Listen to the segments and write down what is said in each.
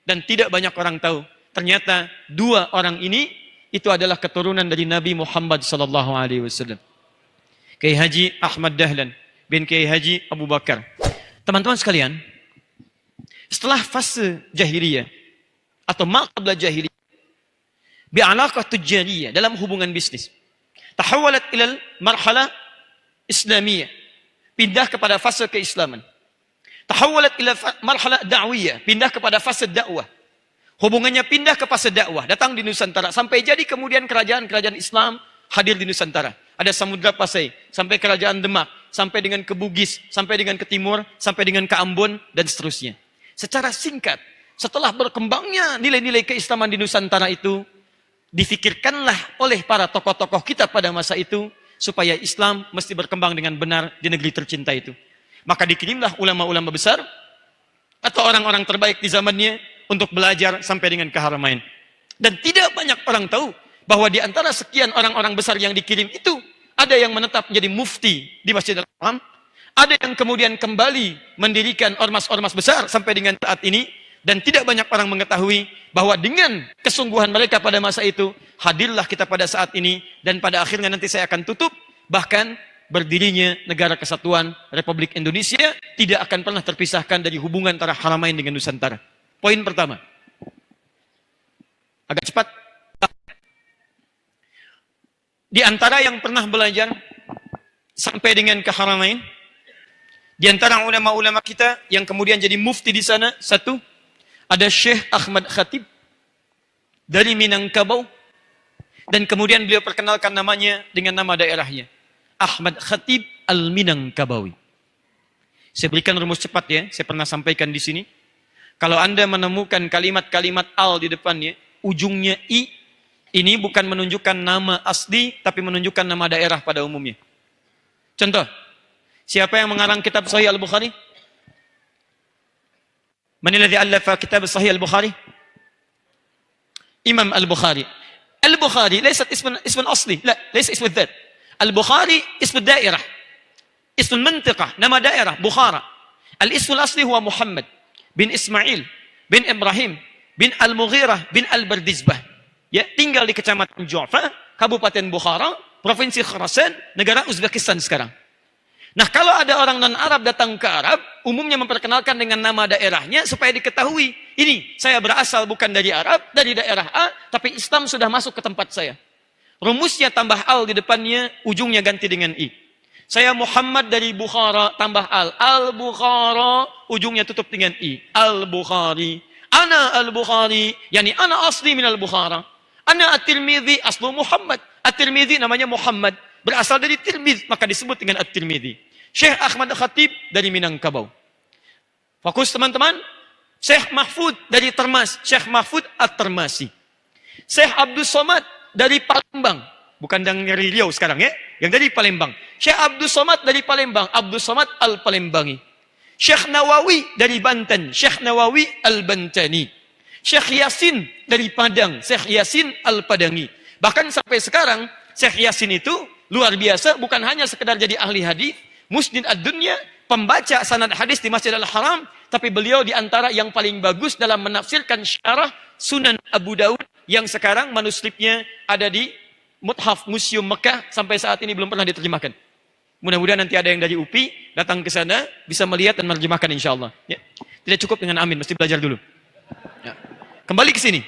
Dan tidak banyak orang tahu. Ternyata dua orang ini itu adalah keturunan dari Nabi Muhammad SAW. Kiai Haji Ahmad Dahlan bin Kiai Haji Abu Bakar. Teman-teman sekalian, setelah fase jahiliyah atau maqabla jahiliyah, bi'alaqah tujariyah, dalam hubungan bisnis, tahawalat ilal marhala islamiyah, pindah kepada fase keislaman. Tahawalat ila marhala da'wiyah, pindah kepada fase dakwah. Hubungannya pindah ke fase dakwah, datang di Nusantara, sampai jadi kemudian kerajaan-kerajaan Islam hadir di Nusantara. Ada Samudra Pasai, sampai kerajaan Demak, sampai dengan ke Bugis, sampai dengan ke Timur, sampai dengan ke Ambon, dan seterusnya. Secara singkat, setelah berkembangnya nilai-nilai keislaman di Nusantara itu, difikirkanlah oleh para tokoh-tokoh kita pada masa itu, supaya Islam mesti berkembang dengan benar di negeri tercinta itu. Maka dikirimlah ulama-ulama besar, atau orang-orang terbaik di zamannya, untuk belajar sampai dengan ke Haramain. Dan tidak banyak orang tahu, bahwa di antara sekian orang-orang besar yang dikirim itu, ada yang menetap menjadi mufti di Masjidil Haram, ada yang kemudian kembali mendirikan ormas-ormas besar sampai dengan saat ini, dan tidak banyak orang mengetahui bahwa dengan kesungguhan mereka pada masa itu, hadirlah kita pada saat ini, dan pada akhirnya nanti saya akan tutup, bahkan berdirinya Negara Kesatuan Republik Indonesia tidak akan pernah terpisahkan dari hubungan antara Haramain dengan Nusantara. Poin pertama. Agak cepat. Di antara yang pernah belajar sampai dengan ke Haramain, di antara ulama-ulama kita yang kemudian jadi mufti di sana, satu, ada Syekh Ahmad Khatib dari Minangkabau, dan kemudian beliau perkenalkan namanya dengan nama daerahnya, Ahmad Khatib Al-Minangkabawi. Saya berikan rumus cepat ya, saya pernah sampaikan di sini. Kalau Anda menemukan kalimat-kalimat al di depannya, ujungnya i, ini bukan menunjukkan nama asli, tapi menunjukkan nama daerah pada umumnya. Contoh, siapa yang mengarang kitab Sahih Al-Bukhari? Man alladhi allafa kitab Sahih Al-Bukhari? Imam Al-Bukhari. Al-Bukhari laysat ismun asli, la, laysa ismu dzat. Al-Bukhari ismu daerah. Ismu mantiqah, nama daerah, Bukhara. Al-ismu al-asli huwa Muhammad bin Ismail bin Ibrahim bin Al-Mughirah bin Al-Bardizbah. Ya, tinggal di Kecamatan Ju'fa, Kabupaten Bukhara, Provinsi Khurasan, negara Uzbekistan sekarang. Nah, kalau ada orang non-Arab datang ke Arab, umumnya memperkenalkan dengan nama daerahnya supaya diketahui, ini saya berasal bukan dari Arab, dari daerah A, tapi Islam sudah masuk ke tempat saya. Rumusnya tambah al di depannya, ujungnya ganti dengan i. Saya Muhammad dari Bukhara, tambah al. Al-Bukhara, ujungnya tutup dengan i. Al-Bukhari. Ana Al-Bukhari, yani ana asli min Al-Bukhara. Ana At-Tirmidzi, aslu Muhammad. At-Tirmidzi namanya Muhammad, berasal dari Tirmidz, maka disebut dengan At-Tirmidzi. Syekh Ahmad Khatib dari Minangkabau. Fokus teman-teman. Syekh Mahfud dari Termas, Syekh Mahfud At-Termasi. Syekh Abdus Somad dari Palembang, bukan dari Riau sekarang ya, yang dari Palembang. Syekh Abdus Somad dari Palembang, Abdus Somad Al-Palembangi. Syekh Nawawi dari Banten, Syekh Nawawi Al-Bantani. Syekh Yasin dari Padang, Syekh Yasin Al-Padangi. Bahkan sampai sekarang, Syekh Yasin itu luar biasa, bukan hanya sekedar jadi ahli hadis, musnid ad-dunya, pembaca sanad hadis di Masjidil Haram, tapi beliau di antara yang paling bagus dalam menafsirkan syarah Sunan Abu Daud, yang sekarang manuskripnya ada di Muthaf Museum Mekah, sampai saat ini belum pernah diterjemahkan. Mudah-mudahan nanti ada yang dari UPI datang ke sana, bisa melihat dan menerjemahkan insya Allah. Ya. Tidak cukup dengan amin, mesti belajar dulu. Ya. Kembali ke sini.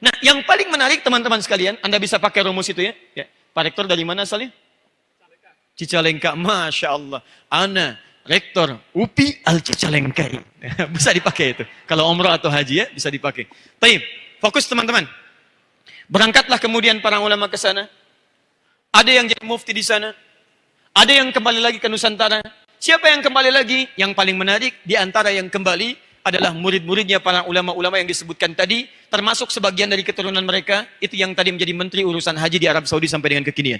Nah, yang paling menarik teman-teman sekalian, Anda bisa pakai rumus itu ya. Pak Rektor dari mana asalnya? Cicalengka. Masya Allah. Ana Rektor UPI Al-Cicalengkai. Bisa dipakai itu. Kalau umrah atau haji ya, bisa dipakai. Taib. Fokus teman-teman. Berangkatlah kemudian para ulama ke sana. Ada yang jadi mufti di sana. Ada yang kembali lagi ke Nusantara. Siapa yang kembali lagi? Yang paling menarik di antara yang kembali adalah murid-muridnya para ulama-ulama yang disebutkan tadi, termasuk sebagian dari keturunan mereka, itu yang tadi menjadi menteri urusan haji di Arab Saudi sampai dengan kekinian.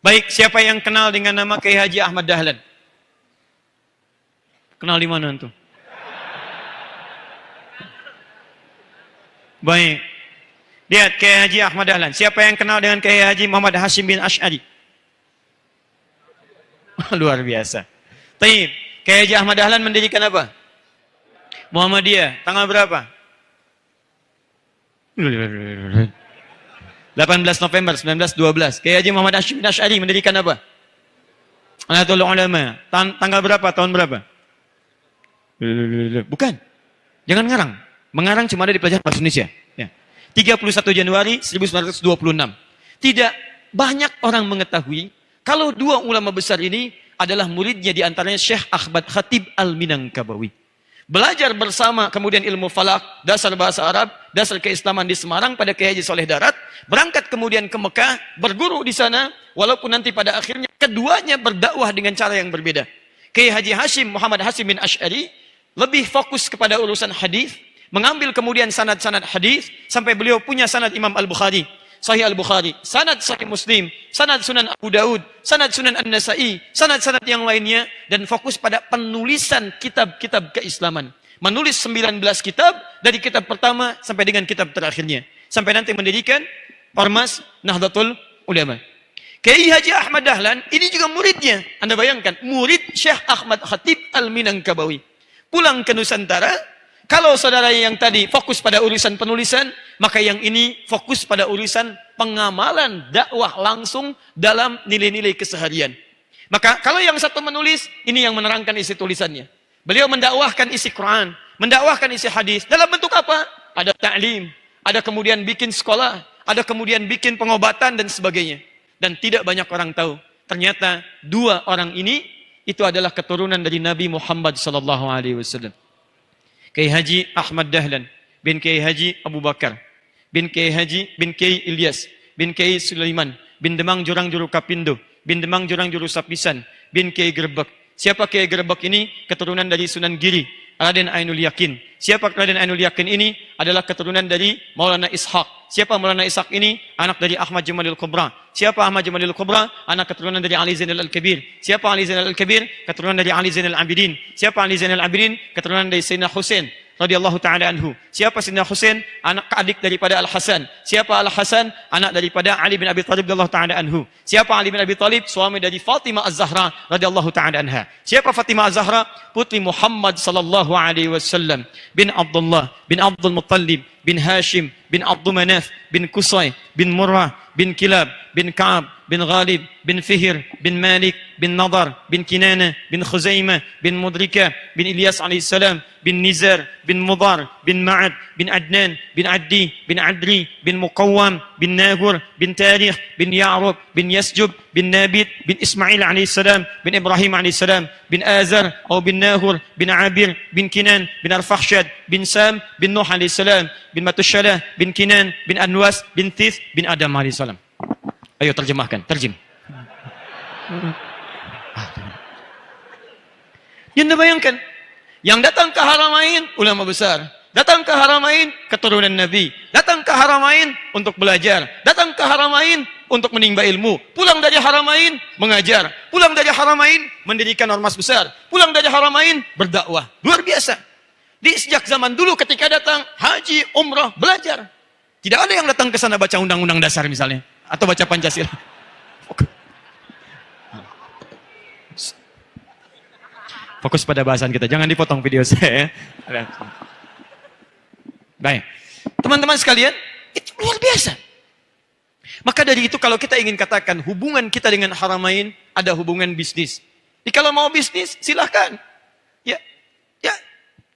Baik, siapa yang kenal dengan nama Kiai Haji Ahmad Dahlan? Kenal di mana tuh? Baik. Lihat Kiai Haji Ahmad Dahlan. Siapa yang kenal dengan Kiai Haji Muhammad Hashim bin Ash'ari? Luar biasa. Taib. Kiai Haji Ahmad Dahlan mendirikan apa? Muhammadiyah, tanggal berapa? 18 November 1912. Kiai Haji Muhammad Hashim bin Asy'ari mendirikan apa? Nahdlatul Ulama. Tanggal berapa? Tahun berapa? Bukan. Jangan ngarang. Mengarang cuma ada di pelajaran bahasa Indonesia. Ya. 31 Januari 1926. Tidak banyak orang mengetahui kalau dua ulama besar ini adalah muridnya, di antaranya Syekh Ahmad Khatib Al-Minangkabawi. Belajar bersama kemudian ilmu falak, dasar bahasa Arab, dasar keislaman di Semarang pada Kiai Haji Soleh Darat, berangkat kemudian ke Mekah, berguru di sana, walaupun nanti pada akhirnya keduanya berdakwah dengan cara yang berbeda. Kiai Haji Hashim Muhammad Hashim bin Asy'ari lebih fokus kepada urusan hadis, mengambil kemudian sanad-sanad hadis sampai beliau punya sanad Imam Al-Bukhari, Sahih Al-Bukhari, sanad Sahih Muslim, sanad Sunan Abu Daud, sanad Sunan An-Nasa'i, sanad-sanad yang lainnya, dan fokus pada penulisan kitab-kitab keislaman. Menulis 19 kitab dari kitab pertama sampai dengan kitab terakhirnya. Sampai nanti mendirikan Ormas Nahdlatul Ulama. Kiai Haji Ahmad Dahlan ini juga muridnya. Anda bayangkan, murid Syekh Ahmad Khatib Al-Minangkabawi. Pulang ke Nusantara. Kalau saudara yang tadi fokus pada urusan penulisan, maka yang ini fokus pada urusan pengamalan dakwah langsung dalam nilai-nilai keseharian. Maka kalau yang satu menulis, ini yang menerangkan isi tulisannya. Beliau mendakwahkan isi Quran, mendakwahkan isi hadis. Dalam bentuk apa? Ada ta'lim, ada kemudian bikin sekolah, ada kemudian bikin pengobatan dan sebagainya. Dan tidak banyak orang tahu. Ternyata dua orang ini itu adalah keturunan dari Nabi Muhammad SAW. Kiai Haji Ahmad Dahlan bin Kiai Haji Abu Bakar bin Kiai Haji bin Kiai Ilyas bin Kiai Sulaiman bin Demang Jurang Juru Kapindo bin Demang Jurang Juru Sapisan bin Kiai Gerbek. Siapa Kiai Gerbek ini? Keturunan dari Sunan Giri, Raden Ainul Yakin. Siapa Raden Ainul Yakin ini? Adalah keturunan dari Maulana Ishaq. Siapa Maulana Ishaq ini? Anak dari Ahmad Jamalil Kubra. Siapa Ahmad Jamalil Kubra? Anak keturunan dari Ali Zainal Al-Kabir. Siapa Ali Zainal Al-Kabir? Keturunan dari Ali Zainal Abidin. Siapa Ali Zainal Abidin? Keturunan dari Sayyidina Husain radhiyallahu taala anhu. Siapa Sayyidina Husain? Anak adik daripada Al-Hasan. Siapa Al-Hasan? Anak daripada Ali bin Abi Thalib radhiyallahu taala anhu. Siapa Ali bin Abi Thalib? Suami dari Fatimah Az-Zahra radhiyallahu taala anha. Siapa Fatimah Az-Zahra? Putri Muhammad sallallahu alaihi wasallam bin Abdullah bin Abdul Muttalib bin Hashim bin Abdul Manaf bin Qusay bin Murrah bin Kilab bin Ka'ab bin Ghalib bin Fihir bin Malik bin Nadar bin Kinana bin Khuzaimah bin Mudrika bin Ilyas alaihissalam bin Nizar bin Mudar bin Ma'ad bin Adnan bin Addi bin Adri bin Muqawwam bin Nahur bin Tarikh bin Ya'rub bin Yasjub bin Nabit bin Ismail alaihissalam bin Ibrahim alaihissalam bin Azar atau bin Nahur bin Abir bin Kinan bin Arfakhshad bin Sam bin Nuh alaihissalam bin Matushalah bin Kinan bin Anwas bin Thith bin Adam alaihissalam. Ayo terjemahkan, terjem. Yang Anda bayangkan, yang datang ke Haramain ulama besar, datang ke Haramain keturunan Nabi, datang ke Haramain untuk belajar, datang ke Haramain untuk menimba ilmu, pulang dari Haramain mengajar, pulang dari Haramain mendirikan ormas besar, pulang dari Haramain berdakwah. Luar biasa. Di sejak zaman dulu ketika datang haji, umrah, belajar. Tidak ada yang datang ke sana baca undang-undang dasar misalnya, atau baca Pancasila. Fokus pada bahasan kita, jangan dipotong video saya. Baik, teman-teman sekalian, itu luar biasa. Maka dari itu kalau kita ingin katakan hubungan kita dengan Haramain ada hubungan bisnis. Jadi kalau mau bisnis silahkan. Ya,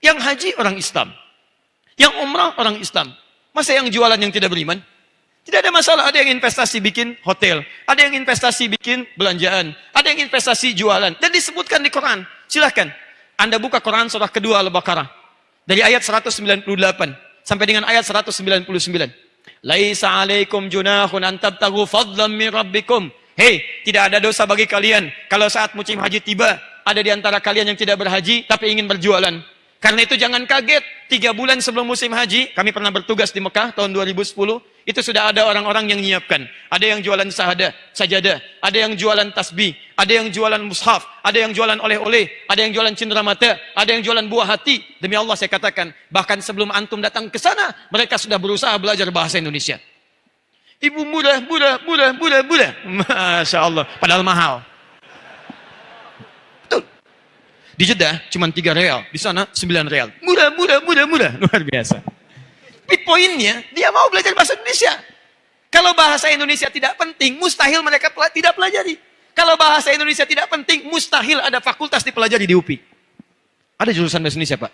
yang haji orang Islam, yang umrah orang Islam. Masa yang jualan yang tidak beriman? Tidak ada masalah. Ada yang investasi bikin hotel, ada yang investasi bikin belanjaan, ada yang investasi jualan. Dan disebutkan di Quran. Silahkan. Anda buka Quran surah kedua Al-Baqarah. Dari ayat 198 sampai dengan ayat 199. Laisa alaikum junahun an tabtaghu fadlan min rabbikum. Hei, tidak ada dosa bagi kalian kalau saat musim haji tiba, ada di antara kalian yang tidak berhaji tapi ingin berjualan. Karena itu jangan kaget, 3 bulan sebelum musim haji, kami pernah bertugas di Mekah tahun 2010, itu sudah ada orang-orang yang menyiapkan. Ada yang jualan sajadah, ada yang jualan tasbih, ada yang jualan mushaf, ada yang jualan oleh-oleh, ada yang jualan cenderamata, ada yang jualan buah hati. Demi Allah saya katakan, bahkan sebelum antum datang ke sana, mereka sudah berusaha belajar bahasa Indonesia. Ibu murah. Masya Allah, padahal mahal. Betul. Di Jeddah cuma 3 real, di sana 9 real. Murah, murah, murah, murah. Luar biasa. Tapi poinnya, dia mau belajar bahasa Indonesia. Kalau bahasa Indonesia tidak penting, mustahil mereka tidak pelajari. Kalau bahasa Indonesia tidak penting, mustahil ada fakultas dipelajari di UPI. Ada jurusan bahasa Indonesia, Pak?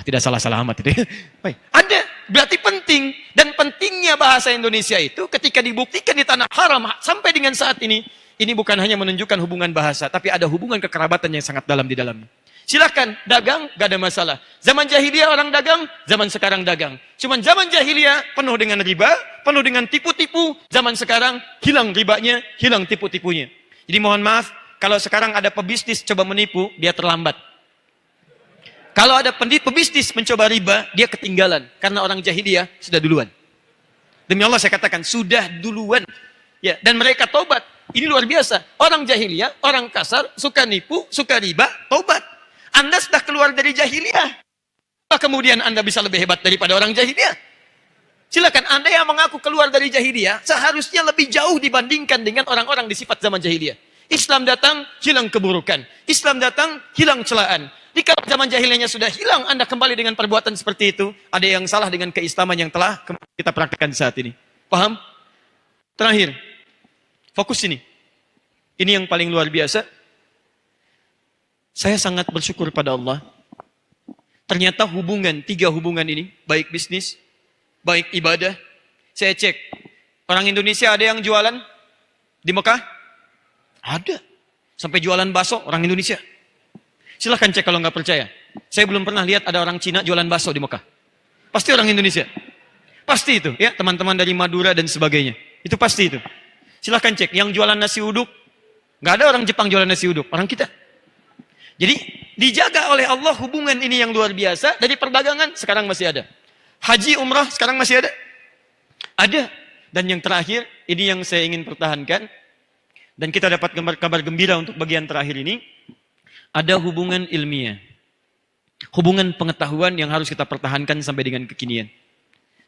Tidak salah-salah amat itu. Baik. Ada, berarti penting. Dan pentingnya bahasa Indonesia itu ketika dibuktikan di tanah haram sampai dengan saat ini bukan hanya menunjukkan hubungan bahasa, tapi ada hubungan kekerabatan yang sangat dalam di dalamnya. Silakan dagang, gak ada masalah. Zaman jahiliyah orang dagang, zaman sekarang dagang. Cuman zaman jahiliyah penuh dengan riba, penuh dengan tipu-tipu. Zaman sekarang hilang ribanya, hilang tipu-tipunya. Jadi mohon maaf, kalau sekarang ada pebisnis coba menipu, dia terlambat. Kalau ada pebisnis mencoba riba, dia ketinggalan. Karena orang jahiliyah sudah duluan. Demi Allah saya katakan, sudah duluan. Ya, dan mereka tobat. Ini luar biasa. Orang jahiliyah, orang kasar, suka nipu, suka riba, tobat. Anda sudah keluar dari jahiliyah. Kemudian Anda bisa lebih hebat daripada orang jahiliyah. Silakan, Anda yang mengaku keluar dari jahiliyah, seharusnya lebih jauh dibandingkan dengan orang-orang di sifat zaman jahiliyah. Islam datang, hilang keburukan. Islam datang, hilang celaan. Jika zaman jahiliyahnya sudah hilang, Anda kembali dengan perbuatan seperti itu, ada yang salah dengan keislaman yang telah kita praktikkan saat ini. Paham? Terakhir, fokus ini. Ini yang paling luar biasa. Saya sangat bersyukur pada Allah. Ternyata tiga hubungan ini, baik bisnis, baik ibadah. Saya cek, orang Indonesia ada yang jualan di Mekah? Ada. Sampai jualan bakso orang Indonesia. Silahkan cek kalau nggak percaya. Saya belum pernah lihat ada orang Cina jualan bakso di Mekah. Pasti orang Indonesia. Pasti itu, ya teman-teman dari Madura dan sebagainya. Itu pasti itu. Silahkan cek. Yang jualan nasi uduk, nggak ada orang Jepang jualan nasi uduk, orang kita. Jadi dijaga oleh Allah hubungan ini yang luar biasa. Dari perdagangan sekarang masih ada. Haji umrah sekarang masih ada. Ada. Dan yang terakhir, ini yang saya ingin pertahankan. Dan kita dapat kabar gembira untuk bagian terakhir ini. Ada hubungan ilmiah. Hubungan pengetahuan yang harus kita pertahankan sampai dengan kekinian.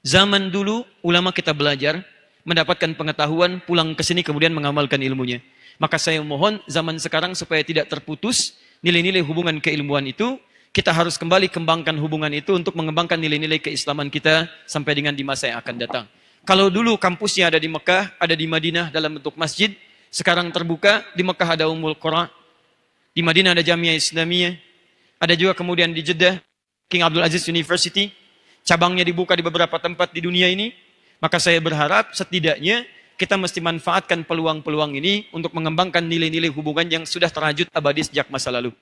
Zaman dulu ulama kita belajar, mendapatkan pengetahuan, pulang ke sini kemudian mengamalkan ilmunya. Maka saya mohon zaman sekarang supaya tidak terputus nilai-nilai hubungan keilmuan itu, kita harus kembali kembangkan hubungan itu untuk mengembangkan nilai-nilai keislaman kita sampai dengan di masa yang akan datang. Kalau dulu kampusnya ada di Mekah, ada di Madinah dalam bentuk masjid, sekarang terbuka, di Mekah ada Ummul Qura, di Madinah ada Jamiah Islamiyah, ada juga kemudian di Jeddah, King Abdul Aziz University, cabangnya dibuka di beberapa tempat di dunia ini. Maka saya berharap setidaknya kita mesti manfaatkan peluang-peluang ini untuk mengembangkan nilai-nilai hubungan yang sudah terwujud abadi sejak masa lalu.